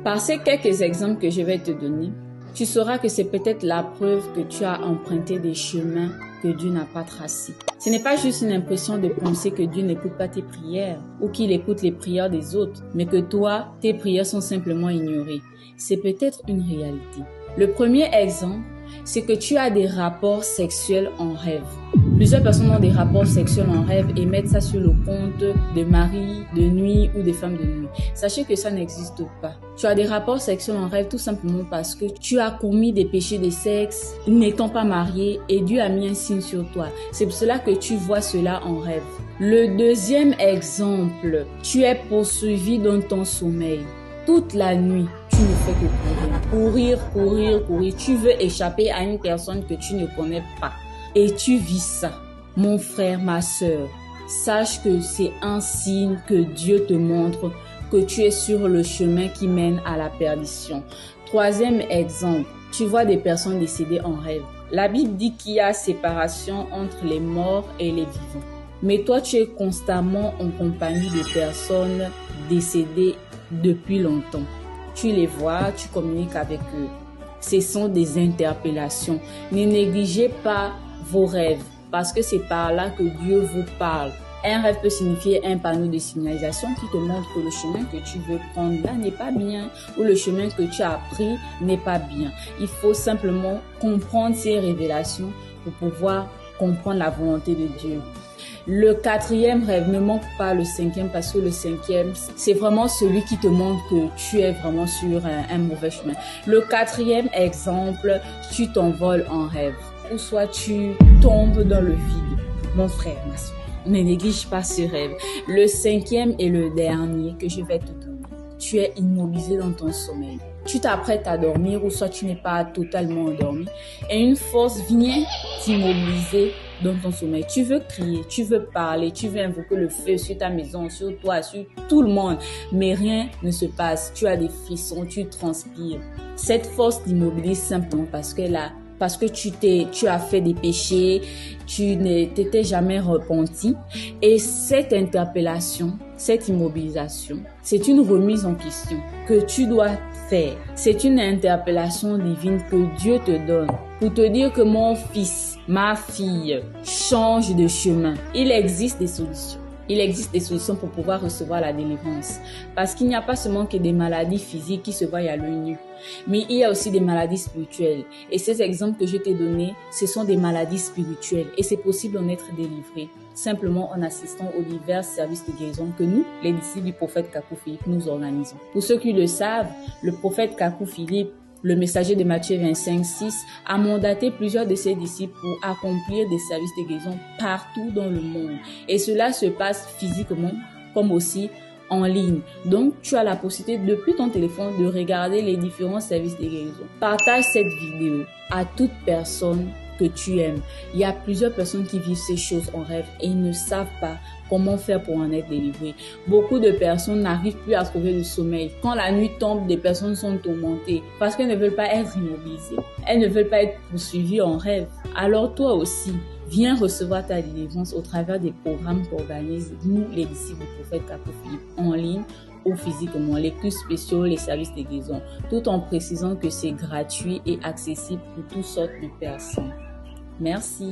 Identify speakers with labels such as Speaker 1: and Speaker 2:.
Speaker 1: Par ces quelques exemples que je vais te donner, tu sauras que c'est peut-être la preuve que tu as emprunté des chemins que Dieu n'a pas tracés. Ce n'est pas juste une impression de penser que Dieu n'écoute pas tes prières ou qu'il écoute les prières des autres, mais que toi, tes prières sont simplement ignorées. C'est peut-être une réalité. Le premier exemple, c'est que tu as des rapports sexuels en rêve. Plusieurs personnes ont des rapports sexuels en rêve et mettent ça sur le compte de maris de nuit ou de femmes de nuit. Sachez que ça n'existe pas. Tu as des rapports sexuels en rêve tout simplement parce que tu as commis des péchés de sexe n'étant pas marié et Dieu a mis un signe sur toi. C'est pour cela que tu vois cela en rêve. Le deuxième exemple, tu es poursuivi dans ton sommeil. Toute la nuit, tu ne fais que courir. Tu veux échapper à une personne que tu ne connais pas. Et tu vis ça. Mon frère, ma sœur, sache que c'est un signe que Dieu te montre que tu es sur le chemin qui mène à la perdition. Troisième exemple, tu vois des personnes décédées en rêve. La Bible dit qu'il y a séparation entre les morts et les vivants. Mais toi, tu es constamment en compagnie de personnes décédées depuis longtemps. Tu les vois, tu communiques avec eux. Ce sont des interpellations. Ne négligez pas vos rêves parce que c'est par là que Dieu vous parle. Un rêve peut signifier un panneau de signalisation qui te montre que le chemin que tu veux prendre là n'est pas bien ou le chemin que tu as pris n'est pas bien. Il faut simplement comprendre ces révélations pour pouvoir comprendre la volonté de Dieu. Le quatrième rêve, ne manque pas le cinquième parce que le cinquième, c'est vraiment celui qui te montre que tu es vraiment sur un mauvais chemin. Le quatrième exemple, tu t'envoles en rêve ou soit tu tombes dans le vide. Mon frère, ma soeur, ne néglige pas ce rêve. Le cinquième et le dernier que je vais te donner, tu es immobilisé dans ton sommeil. Tu t'apprêtes à dormir ou soit tu n'es pas totalement endormi et une force vient t'immobiliser dans ton sommeil. Tu veux crier, tu veux parler, tu veux invoquer le feu sur ta maison, sur toi, sur tout le monde, mais rien ne se passe. Tu as des frissons, tu transpires. Cette force t'immobilise simplement parce que tu as fait des péchés, tu ne t'étais jamais repenti. Et cette interpellation, cette immobilisation, c'est une remise en question que tu dois faire. C'est une interpellation divine que Dieu te donne pour te dire que mon fils, ma fille, change de chemin. Il existe des solutions. Il existe des solutions pour pouvoir recevoir la délivrance. Parce qu'il n'y a pas seulement que des maladies physiques qui se voient à l'œil nu, mais il y a aussi des maladies spirituelles. Et ces exemples que je t'ai donnés, ce sont des maladies spirituelles. Et c'est possible d'en être délivré simplement en assistant aux divers services de guérison que nous, les disciples du prophète Kakou Philippe, nous organisons. Pour ceux qui le savent, le prophète Kakou Philippe, le messager de Matthieu 25:6, a mandaté plusieurs de ses disciples pour accomplir des services de guérison partout dans le monde. Et cela se passe physiquement comme aussi en ligne. Donc, tu as la possibilité depuis ton téléphone de regarder les différents services de guérison. Partage cette vidéo à toute personne que tu aimes. Il y a plusieurs personnes qui vivent ces choses en rêve et ils ne savent pas comment faire pour en être délivrés. Beaucoup de personnes n'arrivent plus à trouver le sommeil. Quand la nuit tombe, des personnes sont tourmentées parce qu'elles ne veulent pas être immobilisées. Elles ne veulent pas être poursuivies en rêve. Alors toi aussi, viens recevoir ta délivrance au travers des programmes qu'organisent nous, les disciples du prophète Kakou Philippe, en ligne ou physiquement, les cultes spéciaux, les services de guérison, tout en précisant que c'est gratuit et accessible pour toutes sortes de personnes. Merci.